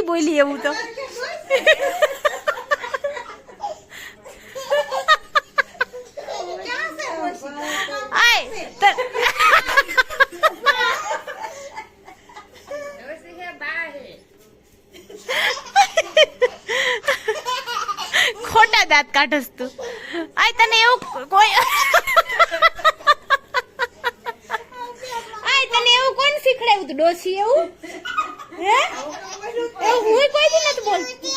નથી બોલી એવું તો ખોટા દાંત કાઢસ તું આય તને એવું કોઈ આય તને એવું કોણ શીખડાવ્યું તું ડોસી એવું હે એવું હું કોઈ દી નથી બોલતી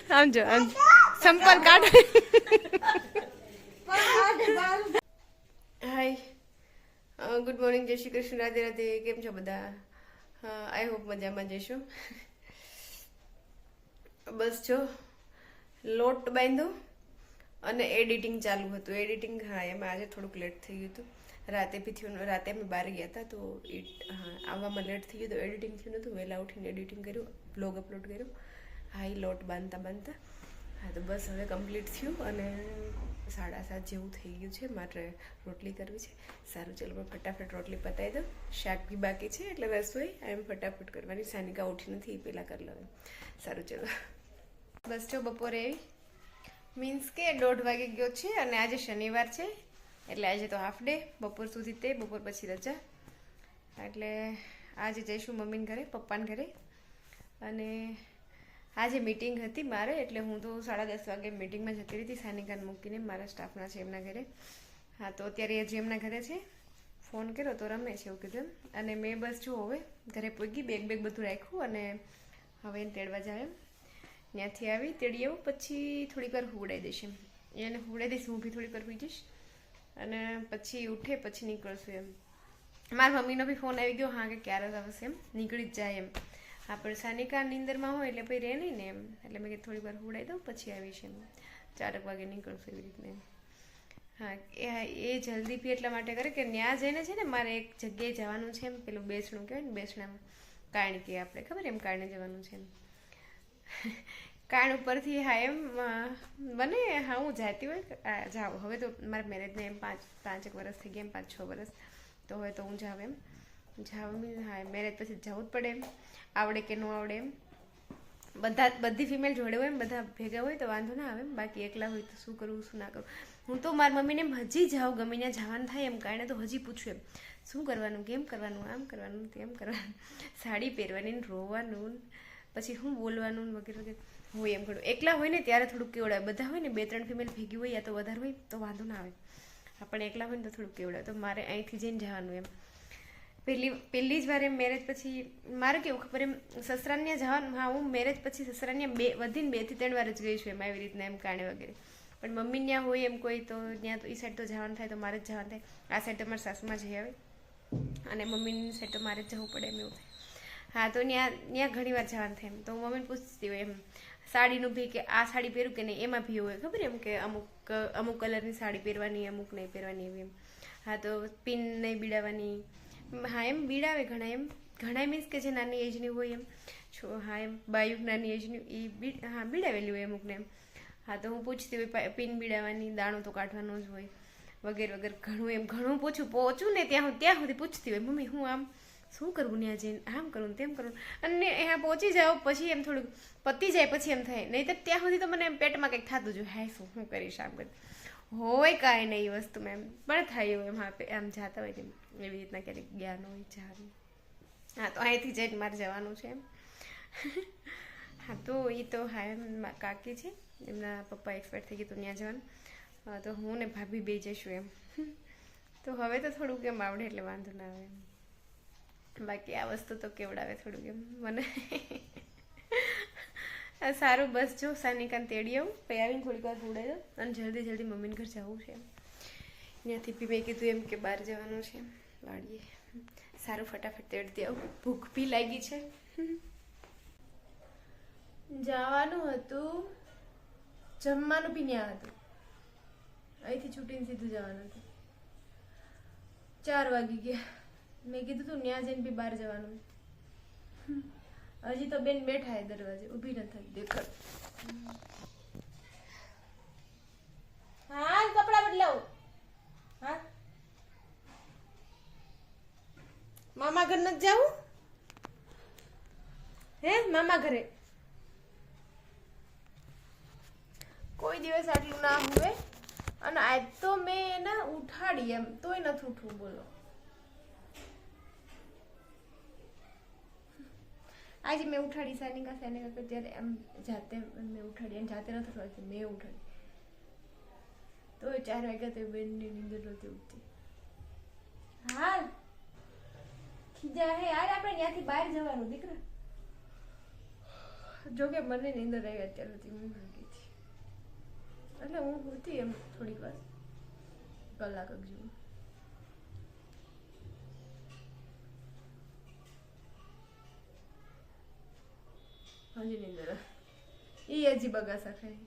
સમજો સંપલ કાઢ હાય ગુડ મોર્નિંગ જય શ્રી કૃષ્ણ રાધે રાધે કેમ છો બધા આઈ હોપ મજામાં જઈશું બસ જો લોટ બાંધ્યો અને એડિટિંગ ચાલુ હતું એડિટિંગ હા એમાં આજે થોડુંક લેટ થઈ ગયું હતું રાતે બી થયું રાતે અમે બહાર ગયા હતા તો આવવામાં લેટ થઈ ગયું તો એડિટિંગ થયું નહોતું વહેલા ઉઠીને એડિટિંગ કર્યું બ્લોગ અપલોડ કર્યું હા એ લોટ બાંધતા હા તો બસ હવે કમ્પ્લીટ થયું અને 7:30 જેવું થઈ ગયું છે મારે રોટલી કરવી છે સારું ચલો મેં ફટાફટ રોટલી પતાવી દઉં શાક બી બાકી છે એટલે રસોઈ એમ ફટાફટ કરવાની સાનિકા ઉઠી નથી એ પહેલાં કરી લઉં સારું ચલો બસ જો બપોરે એવી મીન્સ કે 1:30 વાગે ગયો છે અને આજે શનિવાર છે એટલે આજે તો હાફ ડે બપોર સુધી તે બપોર પછી રજા એટલે આજે જઈશું મમ્મીને ઘરે પપ્પાને ઘરે અને આજે મીટિંગ હતી મારે એટલે હું તો 10:30 વાગે મીટિંગમાં જતી રહી હતી સાનિકાને મૂકીને મારા સ્ટાફના છે એમના ઘરે હા તો અત્યારે હજી એમના ઘરે છે ફોન કર્યો તો રમે છે એવું કીધું અને મેં બસ જો હવે ઘરે પહોંચી બેગ બધું રાખ્યું અને હવે એને તેડવા જાવ એમ ત્યાંથી આવી તેડી આવું પછી થોડીક વાર હુવડાવી દઈશ એમ એને હુવડાવી દઈશ હું બી થોડીક વાર પી જઈશ અને પછી ઉઠે પછી નીકળશું એમ મારા મમ્મીનો બી ફોન આવી ગયો હા કે ક્યારે આવશે એમ નીકળી જ જાય એમ હા પણ સાનિકા નીંદરમાં હોય એટલે પછી રહે નહીં ને એમ એટલે મેં થોડીક વાર હુવડાવી દઉં પછી આવીશ એમ 4 વાગે નીકળશું એવી રીતને એમ હા એ જલ્દી બી એટલા માટે કરે કે ત્યાં જઈને છે ને મારે એક જગ્યાએ જવાનું છે એમ પેલું બેસણું કહેવાય ને બેસણામાં કાણ કે આપણે ખબર એમ કારણે જવાનું છે એમ કાણ ઉપરથી હા એમ બને હા હું જાતી હોય જાઉં હવે તો મારા મેરેજને એમ 5 વર્ષ થઈ ગયા એમ 5-6 વર્ષ તો હવે તો હું જાઉં એમ હા મેરેજ પછી જવું જ પડે એમ આવડે કે ન આવડે એમ બધી ફિમેલ જોડે હોય એમ બધા ભેગા હોય તો વાંધો ના આવે એમ બાકી એકલા હોય તો શું કરવું શું ના કરવું હું તો મારી મમ્મીને એમ હજી જાઉં ગમે ત્યાં જવાનું થાય એમ કારણે તો હજી પૂછું એમ શું કરવાનું કેમ કરવાનું આમ કરવાનું તેમ કરવાનું સાડી પહેરવાની રોવાનું પછી હું બોલવાનું વગેરે વગેરે હોય એમ ઘણું એકલા હોય ને ત્યારે થોડુંક કેવડાવે બધા હોય ને 2-3 ફિમેલ ભેગી હોય યા તો વધારે હોય તો વાંધો ના આવે આપણે એકલા હોય ને તો થોડુંક કેવડાવે તો મારે અહીંથી જઈને જવાનું એમ પહેલી જ વાર એમ મેરેજ પછી મારે કેવું ખબર એમ સસરાને જવાનું હા હું મેરેજ પછી સસરાને વધીને 2 થી 3 વાર જ ગઈ છું એમ આવી રીતના એમ કારણે વગેરે પણ મમ્મી ત્યાં હોય એમ કોઈ તો ત્યાં તો એ સાઈડ તો જવાનું થાય તો મારે જ જવાનું થાય આ સાઈડ તો મારા સાસુમાં જઈ આવે અને મમ્મીની સાઈડ તો મારે જ જવું પડે એમ એવું થાય હા તો ત્યાં ઘણી વાર જવાનું થાય એમ તો હું મમ્મીને પૂછતી હોય એમ સાડીનું ભી કે આ સાડી પહેરું કે નહીં એમાં ભી હોય ખબર એમ કે અમુક કલરની સાડી પહેરવાની અમુક નહીં પહેરવાની એવી એમ હા તો પિન નહીં બીડાવવાની હા એમ બીડાવે ઘણા મીન્સ કે જે નાની એજની હોય એમ હા એમ બાયુક નાની એજની એ હા બીડાવેલી હોય અમુકને એમ હા તો હું પૂછતી હોય પિન બીડાવવાની દાણો તો કાઢવાનો જ હોય વગેરે વગેરે ઘણું પહોંચું ને ત્યાં સુધી પૂછતી હોય મમ્મી હું આમ શું કરવું ત્યાં જઈને આમ કરવું તેમ કરવું અને ત્યાં પહોંચી જાઓ પછી એમ થોડુંક પતી જાય પછી એમ થાય નહીં તો ત્યાં સુધી તો મને એમ પેટમાં કંઈક થતું જ હાય શું કરીશ આમ કરી હોય કાંઈ નહીં એ વસ્તુમાં એમ પણ થાય એવું એમ આમ જતા હોય તેમ એવી રીતના ક્યારેક જ્ઞાન હોય જવાનું હા તો અહીંથી જઈને મારે જવાનું છે એમ હા તો એ તો હા એમ કાકી છે એમના પપ્પા એક્સપાયર થઈ ગયા તો ત્યાં જવાનું તો હું ને ભાભી બે જઈશું એમ તો હવે તો થોડુંક એમ આવડે એટલે વાંધો ના આવે એમ બાકી આ વસ્તુ તો કેવડાવે થોડુંક એમ મને સારું બસ જો સાનિકાને તેડી આવું પછી આવીને થોડીક વાર ઉડાવી દઉં અને જલ્દી મમ્મીને ઘર જવું છે એમ ત્યાંથી બી મેં કીધું એમ કે બહાર જવાનું છે વાડીએ સારું ફટાફટ તેડતી આવું ભૂખ બી લાગી છે જવાનું હતું જમવાનું બી ત્યાં હતું અહીંથી છૂટીને સીધું જવાનું હતું 4 વાગી ગયા મેં કીધું તું ત્યાં જઈને બી બહાર જવાનું હજી તો બેન બેઠા દરવાજે ઊભી નથી દેખાડ હા કપડા બદલાવું હા મામા ઘર નથી જાવું? હે મામા ઘરે કોઈ દિવસ આટલું ના હોય. અને આજ તો મેં એને ઉઠાડી એમ તોય નથી ઉઠવું. બોલો આજે મેં ઉઠાડી સાનિકા ત્યારે એમ જાતે મેં ઉઠાડી એમ જાતે નથી ઉઠાડી મેં ઉઠાડી તો 4 વાગ્યા તો બેનની નીંદર નહોતી ઉઠતી. હા ખીજા હે યાર આપણે ત્યાંથી બહાર જવાનું દીકરા. જોકે મને નીંદર આવી અત્યાર સુધી હું ભાગી હતી એટલે હું હતી એમ થોડીક વાર કલાક જેવું. હજી નીંદર એ હજી બગાસા ખાય.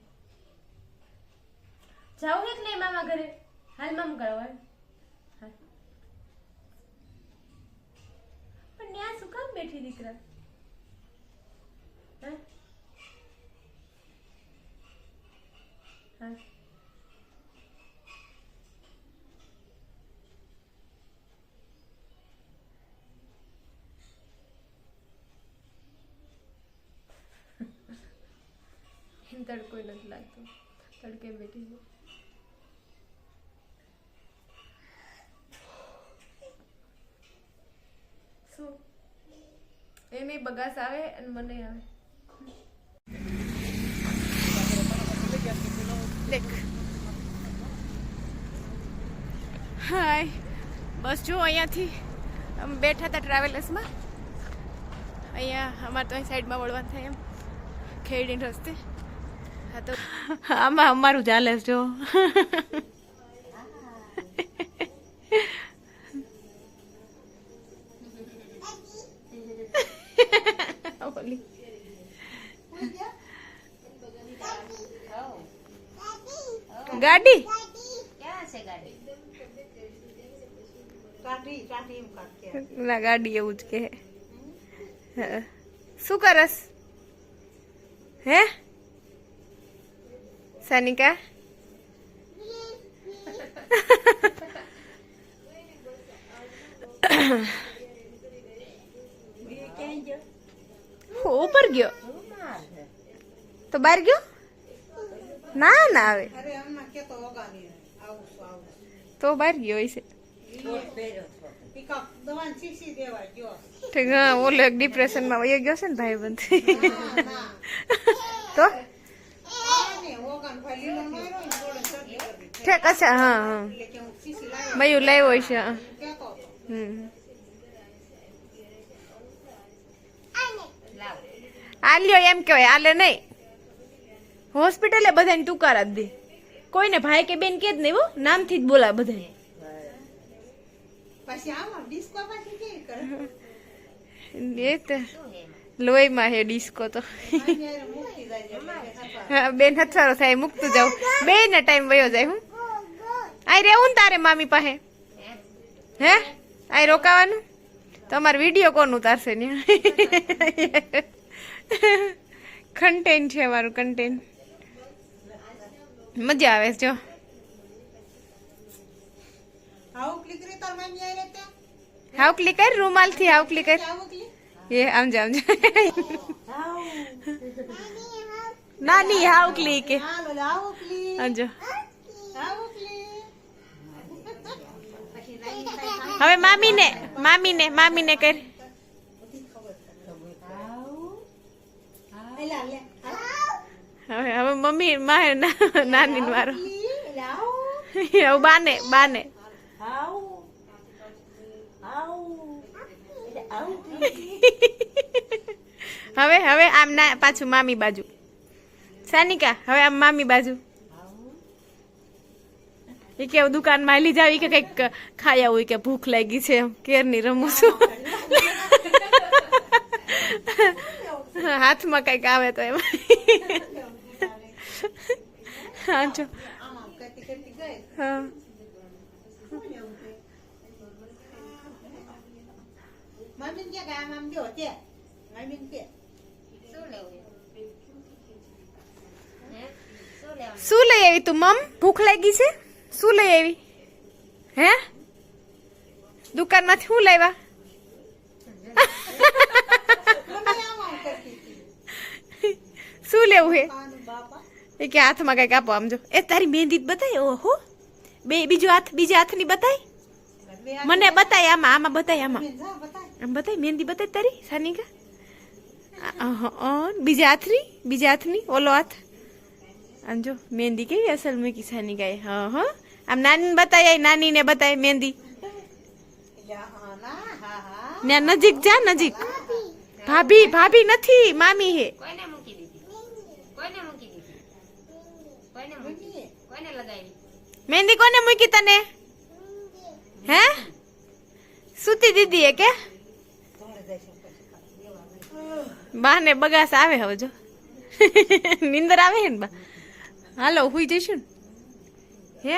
જાવ ને નહીં મામા ઘરે? હાલ મામ કરવા પણ ત્યાં શું કામ બેઠી દીકરા? હા હા તડકો નથી લાગતો. તડકે બેઠી છે. શું એને બગાસ આવે અને મને આવે. દેખ હાય બસ જો અહીંયાથી અમે બેઠા હતા ટ્રાવેલર્સમાં. અહીંયા અમારે તો અહીં સાઈડમાં વળવાનું થાય એમ ખેડીને રસ્તે. હા તો આમાં અમારું ચાલે જો. ગાડી ના ગાડી એવું જ કે. શું કરસ હે સાનિકા? ઉપર ગયો તો બહાર ગયો? ના ના આવે તો બહાર ગયો હોય છે. હા ઓલો એક ડિપ્રેશનમાં વયો ગયો છે ને ભાઈ બંધ. તો ઠીક અચ્છા હા હા મયું લાવ્યો છે. આલ્યો એમ કેવાય આલે નહીં. હોસ્પિટલે બધાને તુકારા જ દે. કોઈને ભાઈ કે બેન કે જ નહીં હો નામથી જ બોલા બધા. એ તો લોહીમાં હે ડિસ્કો તો. બેન હથવારો થાય મૂકતું જાવ બે ને ટાઈમ વયો જાય. હું આઈ રેવું ને તારે મામી પાસે હે આઈ રોકાવાનું તમારે વિડીયો કોણ ઉતારશે ને? કન્ટેન્ટ છે મારું કન્ટેન્ટ. મજા આવે જો. હાવ ક્લિક કર રૂમાલ થી હાવ ક્લિક કર. એ આમ જા નાની હાવ ક્લિક આજો. હવે મામીને કર. હવે મમ્મી મારે નાની મારો. હવે બાને હવે આમ ના પાછું મામી બાજુ. સાનિકા હવે આમ મામી બાજુ. એ કે દુકાનમાં લઈ જાવી કે કઈક ખાયા હોય કે ભૂખ લાગી છે કેરની રમું છું. હાથમાં કઈક આવે તો એમાં. હા જો હા શું લઈ આવી તું? મમ ભૂખ લાગી છે? શું લઈ આવી હે? દુકાનમાંથી શું લાવ્યા? શું લેવું હે એ કે હાથમાં કઈક આપો આમ જો એ તારી મહેંદી બતાય ઓહો બે બીજો હાથ બીજા હાથની બતાય મને બતાય આમાં આમાં બતાય આમાં આમ બતાય મહેંદી બતાય તારી સાનિકા બીજા હાથની ઓલો હાથ આમ જો મહેંદી કેવી અસલ મૂકી સાનિકાએ હા હા આમ નાની બતાય નાની ને બતાય મહેંદી નજીક જા નજીક ભાભી ભાભી નથી મામી હે મહેંદી કોને મૂકી તને હે સુતી દીદી હે કે બાને બગાસ આવે હવે જો નીંદર આવે હે ને બા હાલો હુઈ જઈશું ને હે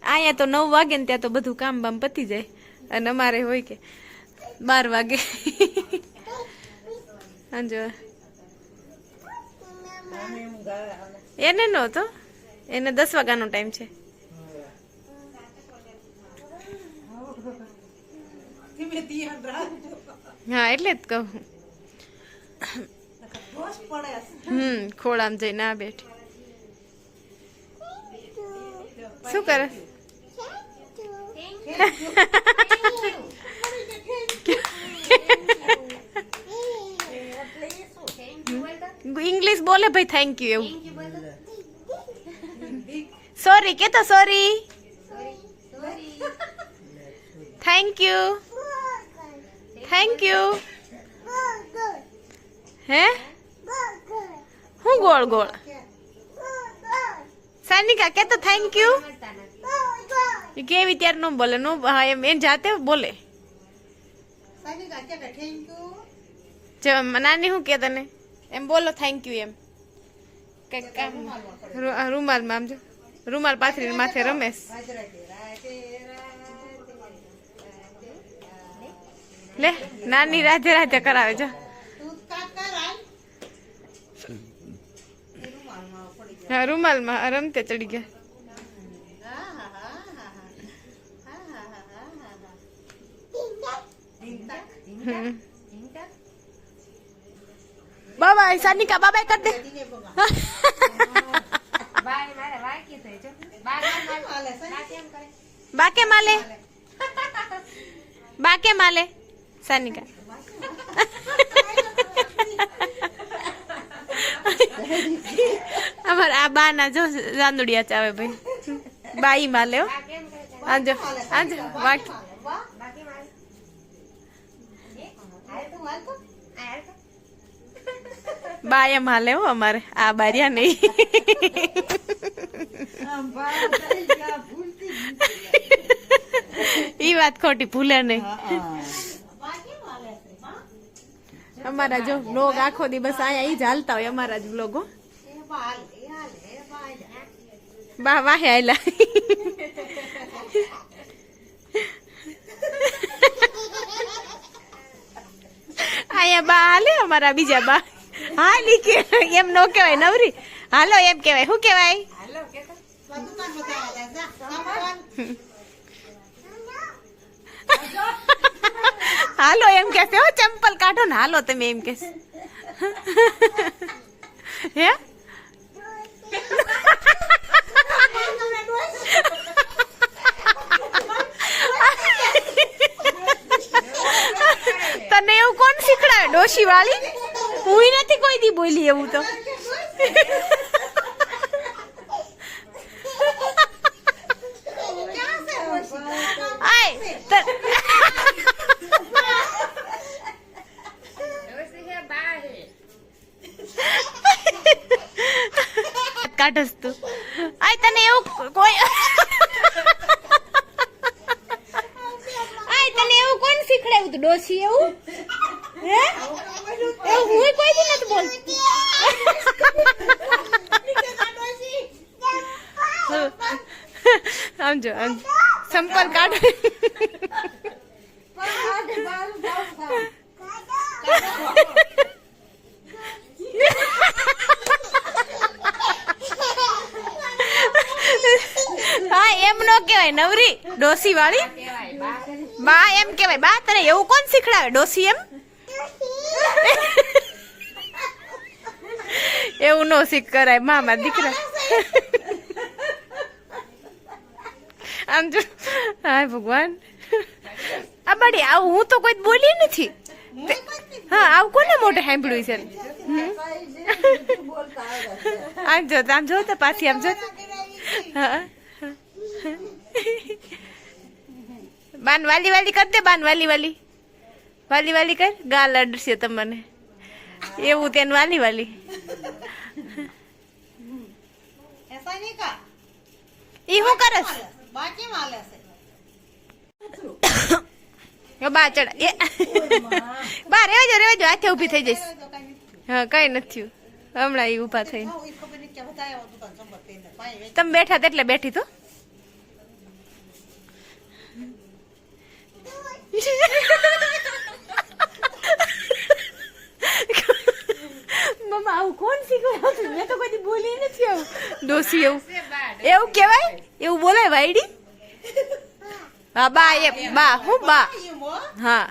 અહીંયા તો 9 વાગે ને ત્યાં તો બધું કામ બામ પતી જાય અને અમારે હોય કે 12 વાગે હાજો એને નો તો એને 10 વાગ્યાનો ટાઈમ છે હા એટલે જ કહું ખોળામાં જઈને આ બેઠી શું કરે इंग्लिश बोले भाई थैंक यू सॉरी के तो सॉरी थैंक यू है हूँ गोल गोल सानिका के तो थैंक यू के विचार नो बोले नो हाँ एम जाते बोले जो नानी हूँ के तने एम बोलो थैंक यू एम रूमाल में आम जो रूमाल पाथरी माथे रमेश ले नानी राधे राधे करावे जो हाँ रूमाल में रमते चढ़ी गया बाबा सानिका बाबा कर दे बाके माले सानिका अमर आ बाना जो रांदुड़िया चावे भाई बाई माले हो आजो आजो बाकी बाया माले हो हमारे आ बारिया नहीं ये बात खोटी भूले नहीं हमारा जो लोग आखो दिवस आया ही झालता हो हमारा जो लोग वाह वाह आयला आया बा हाले हमारा बीजा बा हाँ लिखे एम नो केवाय नवरी हालो एम केवाय हूँ केवाय हालो एम कैसे हो चंपल काटो ना हालो तमे एम कैसे है तने એવું કોણ શીખડાવે ડોશી વાળી હુંય નથી કોઈ દી બોલી એવું તો કાઢસ તું આય તને એવું કોઈ આય તને એવું કોણ શીખડાવ્યું તું ડોશી એવું હે એવું હું કોઈ દી નથી બોલતી સમજો સંપલ કાઢ हाँ एम नो केवाय नवरी डोसी वाली बा एम केवाय बा तने એવું કોણ શીખડાવે ડોસી એમ એવું નો શીખ કરાય મામા દીકરા. આમ જો હાય ભગવાન આ બડી આવું હું તો કોઈ બોલી નથી. હા આવું કોને મોઢે સાંભળ્યું છે. આમ જો તો પાછી આમ જો. હા બાન વાલી વાલી કર દે. બાન વાલી વાલી વાલી વાલી કર. ગાલ અડશે તમને એવું તેને વાલી વાલી. ઈ હું કરસ બા ચડા એ બા રેવા જો હાથે ઊભી થઈ જઈશ. હા કઈ નથી હમણાં ઈ ઊભા થઈ. તમે બેઠા એટલે બેઠી તો. મમ્મા આવું કોણ શીખવાડતું? મેં તો કોઈ બોલી નથી. આવું ડોસી એવું કેવાય? એવું બોલાય વાયડી? હા બા એ બા હું બા. હા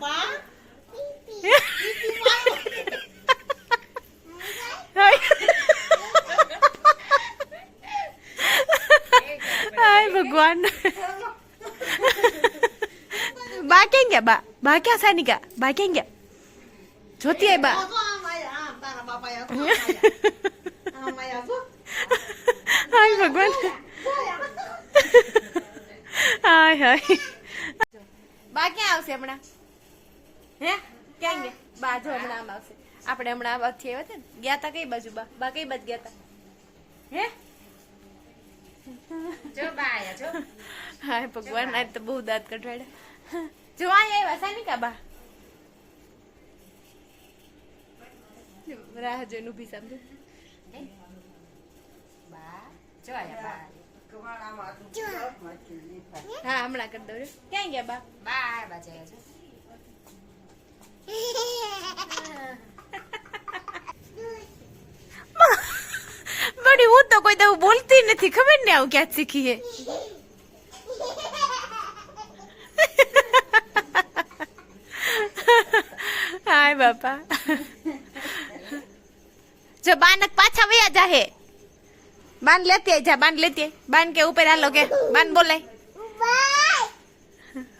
હાય ભગવાન. બા ક્યાં ગયા? બા ક્યાં સાનિકા? બા ક્યાં ગયા? જોતી આય બા. હાય ભગવાન. હાય હાય. બા ક્યાં આવશે હમણાં? હે ક્યાં ગયા? બા જો હમણાં આમ આવશે. આપણે હમણાં આવાથી આવ્યા હતા ને. ગયા તા કઈ બાજુ? બા કઈ બાજુ ગયા તા? હે જો બા આયા જો. હાય ભગવાન આજ તો બહુ દાંત કઢવાડ્યા. જો આયા આવ્યા સાનિકા બા. રાહ જોઈને ઊભી સમજો. હા હમણાં કરી દઉં. ક્યાં ગયા બા? બડી હું તો કોઈ દઉં બોલતી નથી. ખબર ને આવું ક્યાં શીખી હે. હાય બાપા. જો બાનક પાછા વયા જાહે. બાન લેતી જા. બાન લેતી બાન કે ઉપર હાલો કે બાન બોલાય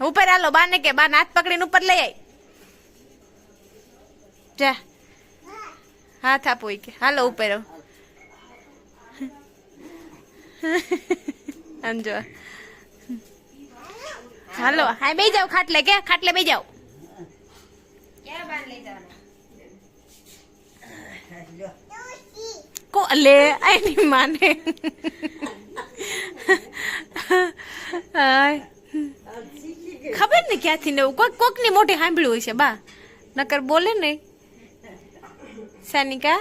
ઉપર હાલો. બાને કે બાન હાથ પકડીને ઉપર લઈ આય. જા હાથ આપો કે હાલો ઉપર. અંજો હાલો હા બે જાવ ખાટલે કે ખાટલે બે જાવ. ક્યાં બાન લઈ જવાના? કો લે આની માને. ખબર ને ક્યાંથી ને કોક ની મોટી સાંભળ્યું હોય છે બા. નકર બોલે નહીં સાનિકા.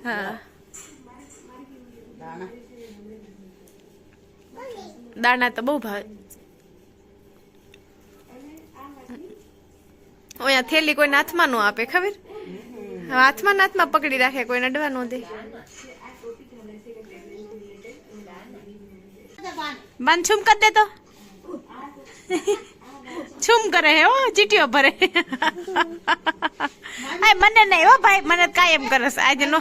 હા દાણા તો બહુ ભાવે. અહીંયા થેલી કોઈને હાથમાં નો આપે ખબર? હાથમાં પકડી રાખે, કોઈ નડવા નો દે. બાન છુમ કર દે તો. છુમ કરે હે હો ચીટીઓ ભરે. હાય મને નહીં હો ભાઈ, મને કાયમ કરસ. આજે નો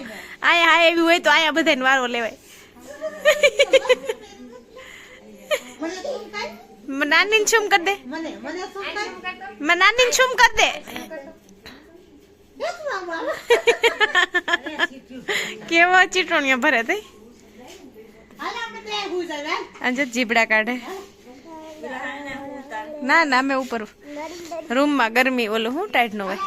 આયા હા એવી હોય તો આયા બધાને વારો લેવાય. નાની છુમ કર દે. નાની છુમ કર દે. કેવો ચીટોણીઓ ભરે તે. આજે જીબડા કાઢે. ના ના અમે ઉપર રૂમ માં ગરમી ઓલું હું ટાઈટ નો હોય.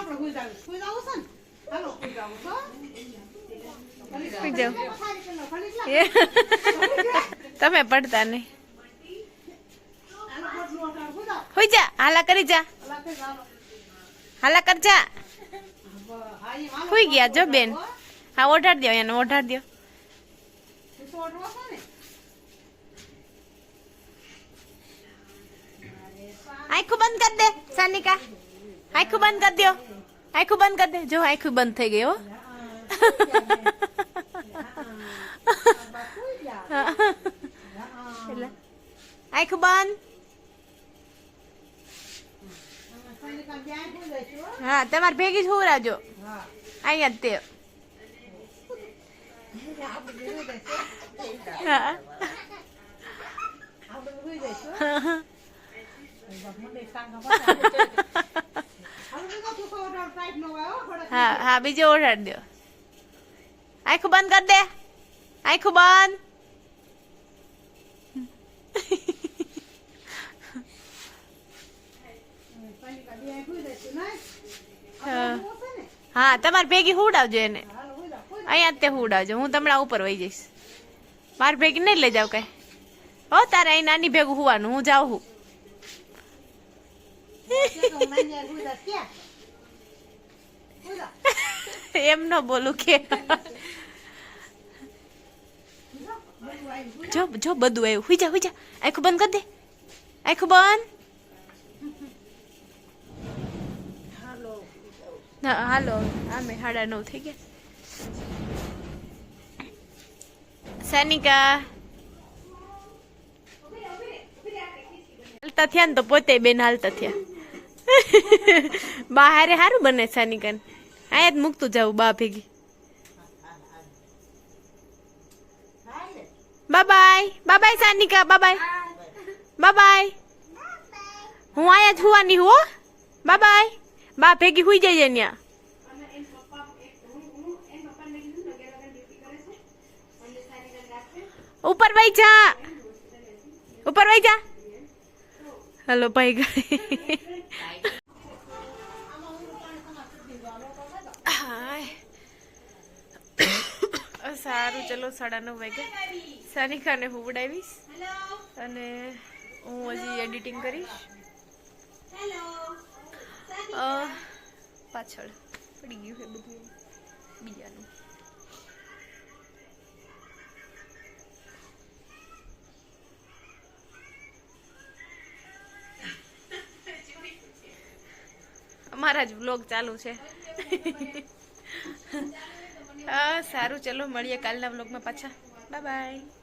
તમે પડતા નહીં. હોઈ જા, હાલા કરી જા, હાલા કર જા. હોઈ ગયા જો બેન. હા ઓઢાડ દો, એને ઓઢાડ દો. આંખું બંધ કરી દે સાનિકા, આંખું બંધ કરી દો. આંખું બંધ કરી દે. જો આંખું બંધ થઈ ગઈ હો. આંખું બંધ. હા તમારે ભેગી જ હુવરાજો અહીંયા જ તે હા હા હા બીજો ઓઢાડ દો આંખું બંધ કર દે આંખું બંધ હા તમારે ભેગી હુડાવજો એને અહીંયા જ તે હુડાવજો હું તમારા ઉપર વહી જઈશ મારે ભેગી નહીં લઈ જાવ કઈ હો તારે અહીં નાની ભેગું હુવાનું હું જાઉં હું એમ ન બોલું કે જો જો બધું આવ્યું હુઈ જા આંખું બંધ કર દે આંખું બંધ હાલો આમે 9:30 થઈ ગયા સાનિકા હાલતા થયા ને તો પોતે બેન હાલતા થયા બા હારે સારું બને સાનિકાને આયા જ મૂકતું જાવું બા ભેગી બાય સાનિકા બાય હું આયા જ હુવાની હો બાય બા ભેગી હુઈ જાય ન્યા ઉપર વઈ જા હલો ભાઈ ગઈ સારું ચલો 9:30 વાગ્યા સાનિકાને હુવડાવીશ અને હું હજી એડિટિંગ કરીશ પાછળ પડી ગયું છે બધું બીજાનું અમારા જ વ્લોગ ચાલુ છે સારું ચલો મળીએ કાલના વ્લોગમાં પાછા બાય